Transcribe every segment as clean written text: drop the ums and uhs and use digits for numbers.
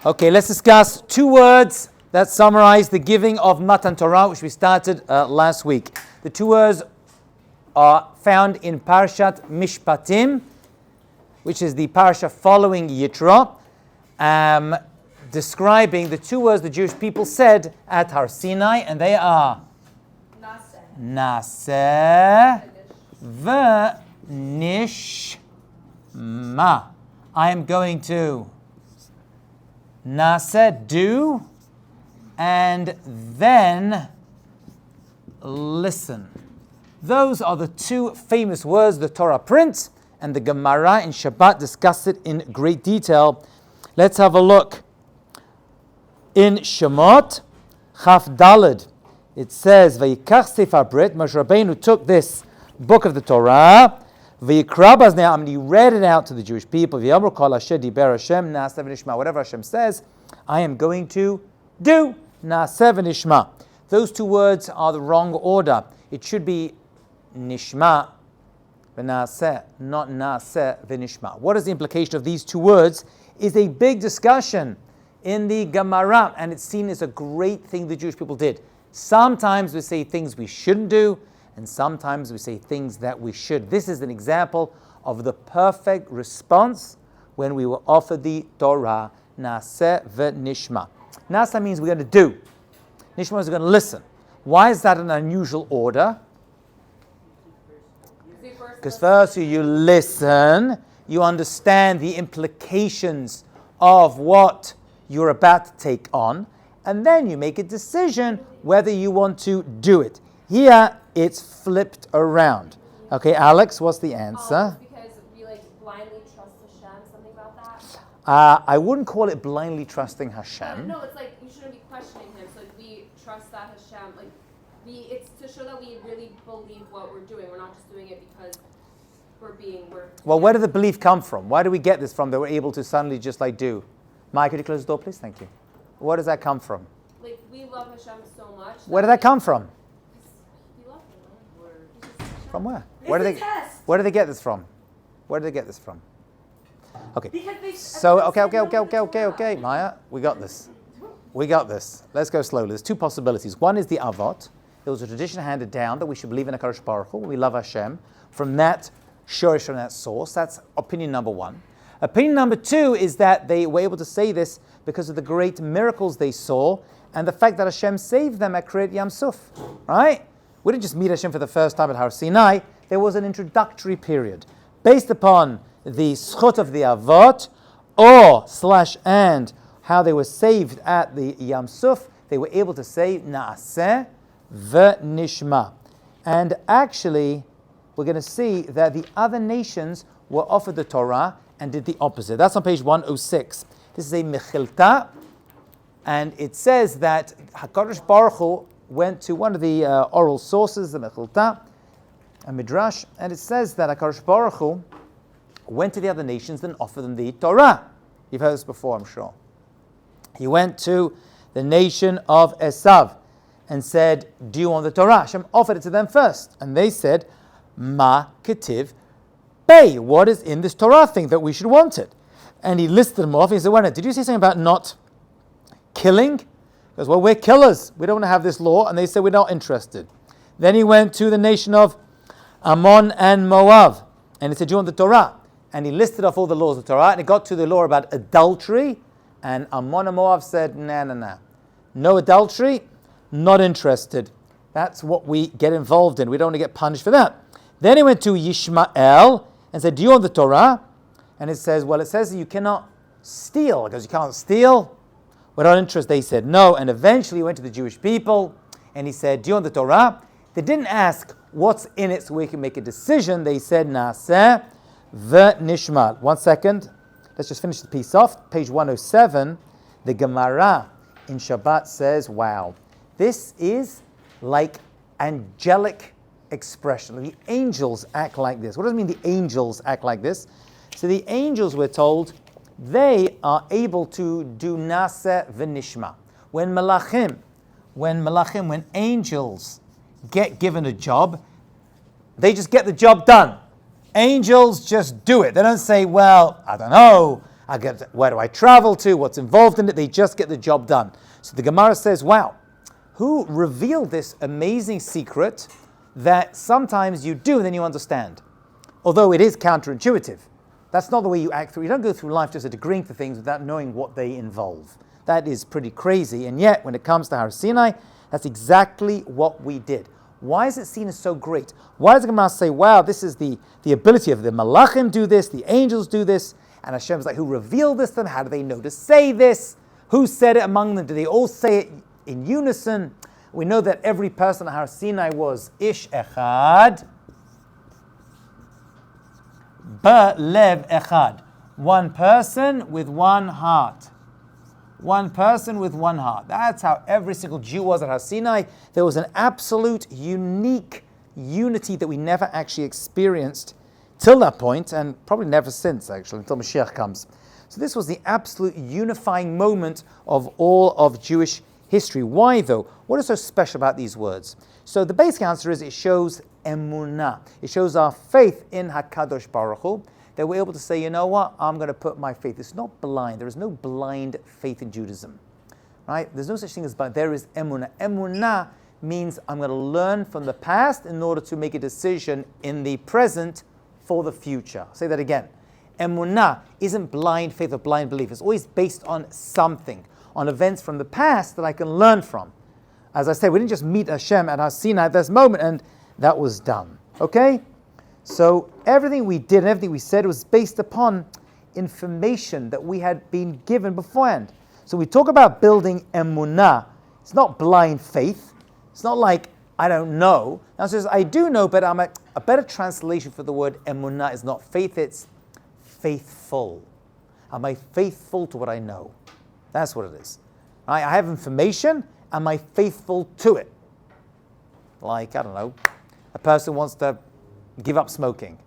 Okay, let's discuss two words that summarize the giving of Matan Torah, which we started last week. The two words are found in Parashat Mishpatim, which is the parasha following Yitro, describing the two words the Jewish people said at Har Sinai, and they are Naaseh Venishmah. I am going to Naaseh, do, and then listen. Those are the two famous words the Torah prints, and the Gemara in Shabbat discuss it in great detail. Let's have a look. In Shemot, Chaf Daled, it says, Vayikach Sefer Brit, Moshe Rabbeinu took this book of the Torah, Vayikra Baznei Ha'am, and he read it out to the Jewish people, V'yamru kol asher diber Hashem, Naaseh Venishmah, whatever Hashem says, I am going to do, Naaseh Venishmah. Those two words are the wrong order. It should be Nishma V'Naaseh, not Naaseh Venishmah. What is the implication of these two words is a big discussion in the Gemara, and it's seen as a great thing the Jewish people did. Sometimes we say things we shouldn't do, and sometimes we say things that we should. This is an example of the perfect response when we were offered the Torah. Naaseh Venishmah. Naaseh means we're going to do. Nishma is going to listen. Why is that an unusual order? Because first you listen, you understand the implications of what you're about to take on, and then you make a decision whether you want to do it. Here, it's flipped around. Okay, Alex, what's the answer? Because we blindly trust Hashem, something about that? I wouldn't call it blindly trusting Hashem. No, it's you shouldn't be questioning Him. So we trust that Hashem, it's to show that we really believe what we're doing. We're not just doing it because Well, where did the belief come from? Why do we get this from that we're able to suddenly just do? Mike, could you close the door, please? Thank you. Where does that come from? We love Hashem so much. Where did that come from? We love Him. From where? Where do they get this from? Where did they get this from? Okay. So, Okay, Maya, we got this. Let's go slowly. There's two possibilities. One is the Avot. There was a tradition handed down that we should believe in HaKadosh Baruch Hu. We love Hashem. From that shorish, from that source. That's opinion number one. Opinion number two is that they were able to say this because of the great miracles they saw and the fact that Hashem saved them at Kriyat Yam Suf. Right? We didn't just meet Hashem for the first time at Har Sinai. There was an introductory period based upon the schut of the Avot and how they were saved at the Yam Suf. They were able to say Naaseh Venishmah. And actually, we're going to see that the other nations were offered the Torah and did the opposite. That's on page 106. This is a Mechilta, and it says that HaKadosh Baruch Hu went to one of the oral sources, the Mechilta, a Midrash, and it says that HaKadosh Baruch Hu went to the other nations and offered them the Torah. You've heard this before, I'm sure. He went to the nation of Esav and said, do you want the Torah? Hashem offered it to them first, and they said, Ma Ketiv Bey, what is in this Torah thing that we should want it? And he listed them off. He said, well, did you say something about not killing? He goes, well, we're killers. We don't want to have this law. And they said, we're not interested. Then he went to the nation of Ammon and Moab. And he said, do you want the Torah? And he listed off all the laws of the Torah. And he got to the law about adultery. And Ammon and Moab said, no. No adultery, not interested. That's what we get involved in. We don't want to get punished for that. Then he went to Yishmael and said, do you want the Torah? And it says that you cannot steal. Because you can't steal. We're not interested. They said no. And eventually he went to the Jewish people and he said, do you want the Torah? They didn't ask what's in it so we can make a decision. They said, Naaseh Venishmah. 1 second. Let's just finish the piece off. Page 107. The Gemara in Shabbat says, wow, this is like angelic expression. The angels act like this. What does it mean the angels act like this? So the angels, we're told, they are able to do Naaseh Venishmah. When angels get given a job, they just get the job done. Angels just do it. They don't say, well, I don't know, where do I travel to? What's involved in it? They just get the job done. So the Gemara says, wow, who revealed this amazing secret that sometimes you do and then you understand? Although it is counterintuitive. That's not the way you act through. You don't go through life just agreeing to things without knowing what they involve. That is pretty crazy. And yet, when it comes to Har Sinai, that's exactly what we did. Why is it seen as so great? Why does the Gemara say, wow, this is the ability of the Malachim do this, the angels do this, and Hashem's like, who revealed this to them? How do they know to say this? Who said it among them? Do they all say it in unison? We know that every person at Har Sinai was Ish Echad, Ba'lev Echad. One person with one heart. One person with one heart. That's how every single Jew was at Har Sinai. There was an absolute, unique unity that we never actually experienced till that point, and probably never since, actually, until Mashiach comes. So this was the absolute unifying moment of all of Jewish history. Why, though? What is so special about these words? So the basic answer is it shows Emunah. It shows our faith in HaKadosh Baruch Hu, that we're able to say, you know what, I'm going to put my faith. It's not blind. There is no blind faith in Judaism. Right? There's no such thing as blind. There is Emunah. Emunah means I'm going to learn from the past in order to make a decision in the present for the future. I'll say that again. Emunah isn't blind faith or blind belief. It's always based on something, on events from the past that I can learn from. As I said, we didn't just meet Hashem at Har Sinai at this moment and that was done. Okay? So everything we did and everything we said was based upon information that we had been given beforehand. So we talk about building emunah. It's not blind faith. It's not like I don't know. Now it says I do know, but a better translation for the word emunah is not faith, it's faithful. Am I faithful to what I know? That's what it is. I have information. Am I faithful to it? Like, I don't know, a person wants to give up smoking.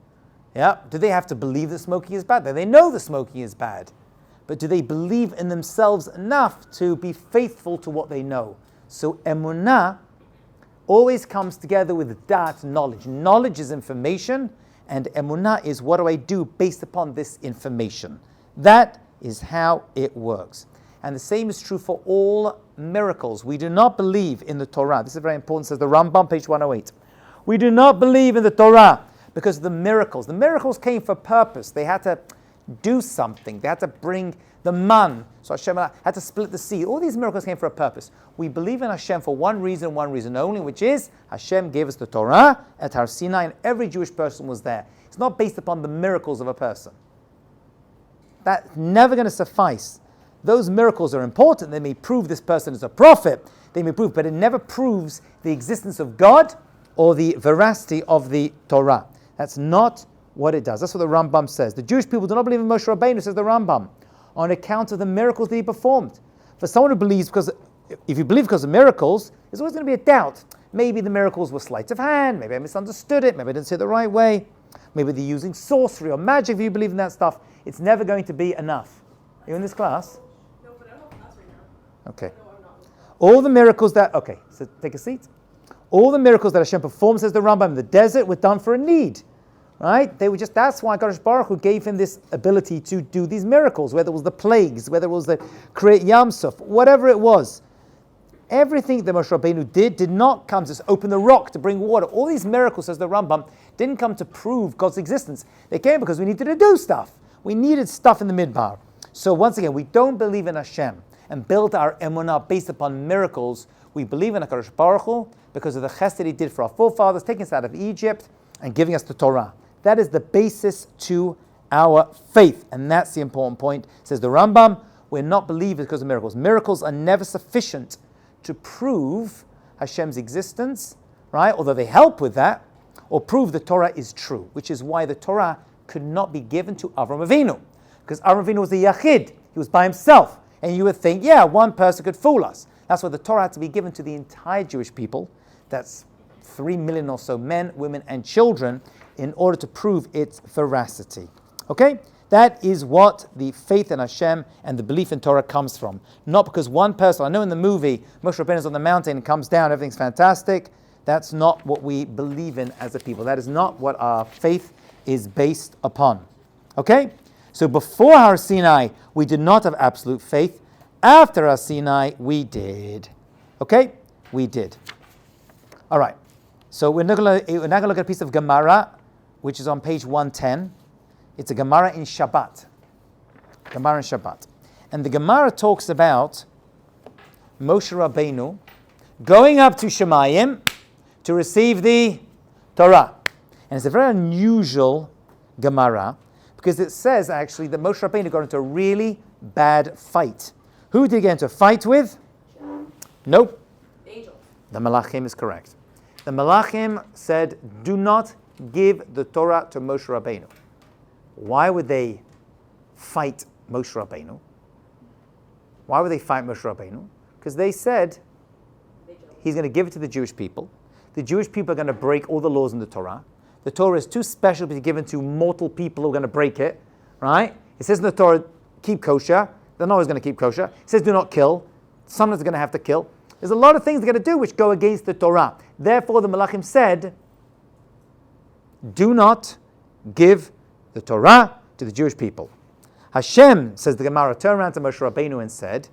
Yeah? Do they have to believe that smoking is bad? They know that smoking is bad. But do they believe in themselves enough to be faithful to what they know? So emunah always comes together with dat, knowledge. Knowledge is information, and emunah is what do I do based upon this information. That is how it works. And the same is true for all miracles. We do not believe in the Torah. This is very important, says the Rambam, page 108. We do not believe in the Torah because of the miracles. The miracles came for purpose. They had to do something. They had to bring the man. So Hashem had to split the sea. All these miracles came for a purpose. We believe in Hashem for one reason only, which is Hashem gave us the Torah at Har Sinai, and every Jewish person was there. It's not based upon the miracles of a person. That's never going to suffice. Those miracles are important. They may prove this person is a prophet. They may prove, but it never proves the existence of God or the veracity of the Torah. That's not what it does. That's what the Rambam says. The Jewish people do not believe in Moshe Rabbeinu, says the Rambam, on account of the miracles that he performed. For someone who believes if you believe because of miracles, there's always going to be a doubt. Maybe the miracles were sleight of hand. Maybe I misunderstood it. Maybe I didn't say it the right way. Maybe they're using sorcery or magic if you believe in that stuff. It's never going to be enough. Are you in this class? No, but I don't have class right now. Okay. No, I'm not. All the miracles okay, so take a seat. All the miracles that Hashem performed, says the Rambam, in the desert were done for a need. Right? They were that's why Kadosh Baruch Hu gave him this ability to do these miracles, whether it was the plagues, whether it was the create Yam Suf, whatever it was. Everything that Moshe Rabbeinu did not come to just open the rock to bring water. All these miracles, says the Rambam, didn't come to prove God's existence. They came because we needed to do stuff. We needed stuff in the midbar. So once again, we don't believe in Hashem and build our emunah based upon miracles. We believe in HaKadosh Baruch Hu because of the chesed he did for our forefathers, taking us out of Egypt and giving us the Torah. That is the basis to our faith. And that's the important point. Says the Rambam, we're not believers because of miracles. Miracles are never sufficient to prove Hashem's existence, right? Although they help with that, or prove the Torah is true, which is why the Torah could not be given to Avram Avinu. Because Avram Avinu was the Yachid. He was by himself. And you would think, yeah, one person could fool us. That's why the Torah had to be given to the entire Jewish people. That's 3 million or so men, women, and children in order to prove its veracity. Okay? That is what the faith in Hashem and the belief in Torah comes from. Not because one person, I know in the movie, Moshe Rabbeinu is on the mountain and comes down, everything's fantastic. That's not what we believe in as a people. That is not what our faith is based upon. Okay? So before Har Sinai, we did not have absolute faith. After Har Sinai, we did. Okay? We did. All right. So we're now going to look at a piece of Gemara, which is on page 110. It's a Gemara in Shabbat. Gemara in Shabbat. And the Gemara talks about Moshe Rabbeinu going up to Shemayim to receive the Torah. And it's a very unusual Gemara because it says actually that Moshe Rabbeinu got into a really bad fight. Who did he get into a fight with? Nope. Angels. The Malachim is correct. The Malachim said, do not give the Torah to Moshe Rabbeinu. Why would they fight Moshe Rabbeinu? Why would they fight Moshe Rabbeinu? Because they said he's going to give it to the Jewish people. The Jewish people are going to break all the laws in the Torah. The Torah is too special to be given to mortal people who are going to break it, right? It says in the Torah, keep kosher. They're not always going to keep kosher. It says do not kill. Sometimes they're going to have to kill. There's a lot of things they're going to do which go against the Torah. Therefore, the Malachim said, do not give the Torah to the Jewish people. Hashem, says the Gemara, turned around to Moshe Rabbeinu and said,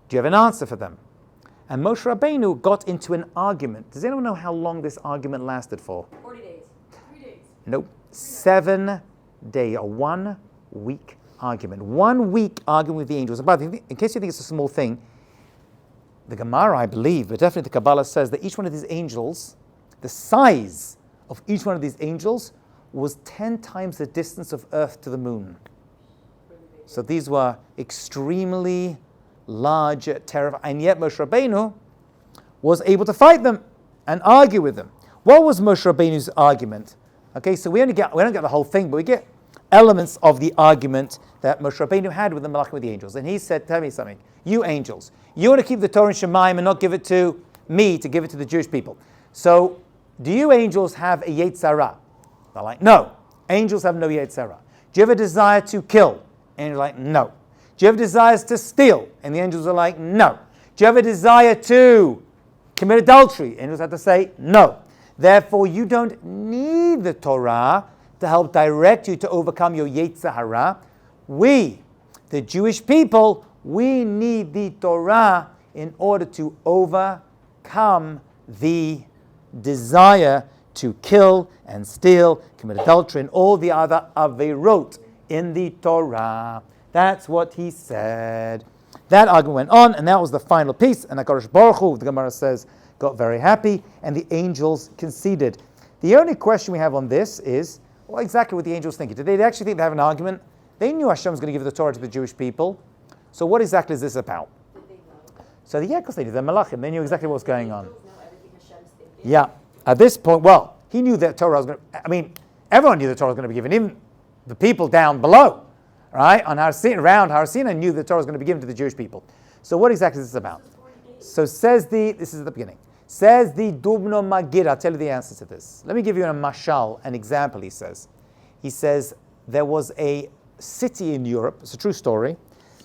do you have an answer for them? And Moshe Rabbeinu got into an argument. Does anyone know how long this argument lasted for? 40 days. 3 days. Nope. 7 days, a 1 week argument. 1 week arguing with the angels. But in case you think it's a small thing, the Gemara, I believe, but definitely the Kabbalah says that each one of these angels, the size of each one of these angels was 10 times the distance of Earth to the moon. So these were extremely large, terrifying, and yet Moshe Rabbeinu was able to fight them and argue with them. What was Moshe Rabbeinu's argument? Okay, so we don't get the whole thing, but we get elements of the argument that Moshe Rabbeinu had with the Malachim, with the angels. And he said, tell me something, you angels, you want to keep the Torah in Shemayim and not give it to me to give it to the Jewish people. So, do you angels have a Yetzirah? They're like, no. Angels have no Yetzirah. Do you have a desire to kill? And you're like, no. Do you have desires to steal? And the angels are like, no. Do you have a desire to commit adultery? Angels have to say, no. Therefore, you don't need the Torah to help direct you to overcome your Yetzer Hara. We, the Jewish people, we need the Torah in order to overcome the desire to kill and steal, commit adultery, and all the other averot in the Torah. That's what he said. That argument went on, and that was the final piece. And HaKadosh Baruch Hu, the Gemara says, got very happy, and the angels conceded. The only question we have on this is, well, exactly what the angels thinking. Did they actually think they have an argument? They knew Hashem was going to give the Torah to the Jewish people. So what exactly is this about? Did they know? So yeah, because they did. They're Malachim. They knew exactly what was going on. Angels know everything Hashem's thinking. Yeah. At this point, well, he knew that Torah was going to, everyone knew the Torah was going to be given, even the people down below, right? Around Har Sinai knew the Torah was going to be given to the Jewish people. So what exactly is this about? So this is at the beginning. Says the Dubno Magid, I'll tell you the answer to this. Let me give you a mashal, an example, he says. He says, there was a city in Europe, it's a true story,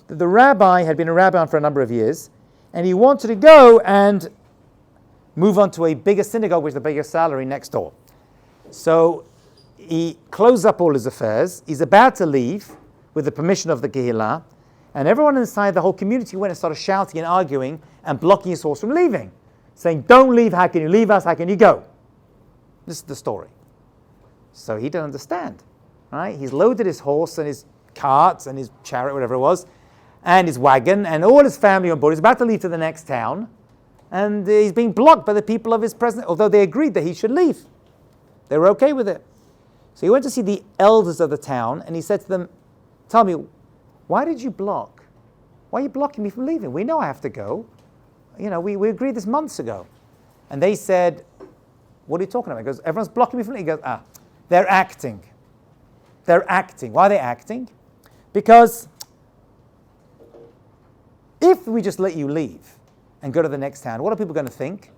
that the rabbi had been a rabbi for a number of years, and he wanted to go and move on to a bigger synagogue with a bigger salary next door. So he closed up all his affairs. He's about to leave with the permission of the Kehillah, and everyone inside the whole community went and started shouting and arguing and blocking his horse from leaving, saying, don't leave, how can you leave us, how can you go? This is the story. So he didn't understand, right? He's loaded his horse and his cart and his chariot, whatever it was, and his wagon, and all his family on board. He's about to leave to the next town, and he's being blocked by the people of his presence, although they agreed that he should leave. They were okay with it. So he went to see the elders of the town, and he said to them, tell me, why did you block? Why are you blocking me from leaving? We know I have to go. We agreed this months ago. And they said, what are you talking about? He goes, everyone's blocking me from leaving. He goes, they're acting. They're acting. Why are they acting? Because if we just let you leave and go to the next town, what are people going to think?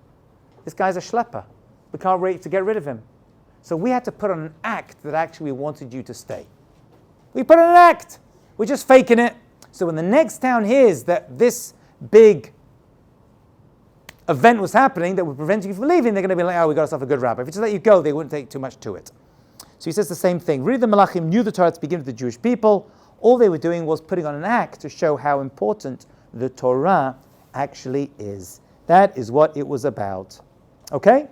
This guy's a schlepper. We can't wait to get rid of him. So we had to put on an act that actually we wanted you to stay. We put on an act. We're just faking it. So when the next town hears that this big event was happening that would prevent you from leaving, they're going to be like, we got ourselves a good rabbi. If we just let you go, they wouldn't take too much to it. So he says the same thing. Really, the Malachim knew the Torah to begin with the Jewish people. All they were doing was putting on an act to show how important the Torah actually is. That is what it was about. Okay?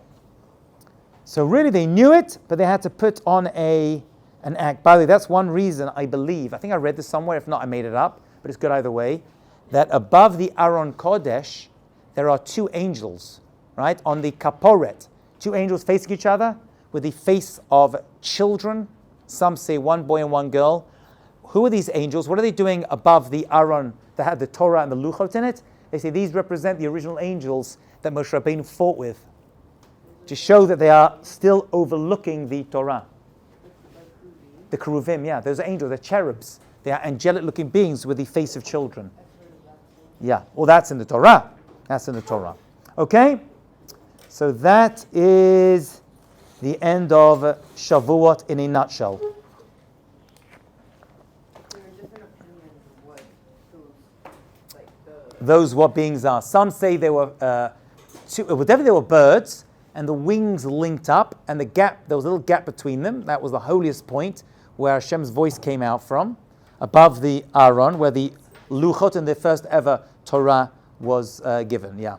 So really they knew it, but they had to put on an act. By the way, that's one reason I believe, I think I read this somewhere, if not I made it up, but it's good either way, that above the Aron Kodesh, there are two angels, right? On the Kaporet, two angels facing each other with the face of children. Some say one boy and one girl. Who are these angels? What are they doing above the Aron that had the Torah and the Luchot in it? They say these represent the original angels that Moshe Rabbeinu fought with, to show that they are still overlooking the Torah. The Keruvim, yeah, those are angels, they're cherubs. They are angelic looking beings with the face of children. Yeah, well that's in the Torah. That's in the Torah. Okay? So that is the end of Shavuot in a nutshell. There are different opinions of what those what beings are. Some say they were definitely they were birds, and the wings linked up, and the gap, there was a little gap between them. That was the holiest point where Hashem's voice came out from, above the Aron, where the Luchot and the first ever Torah was given. Yeah.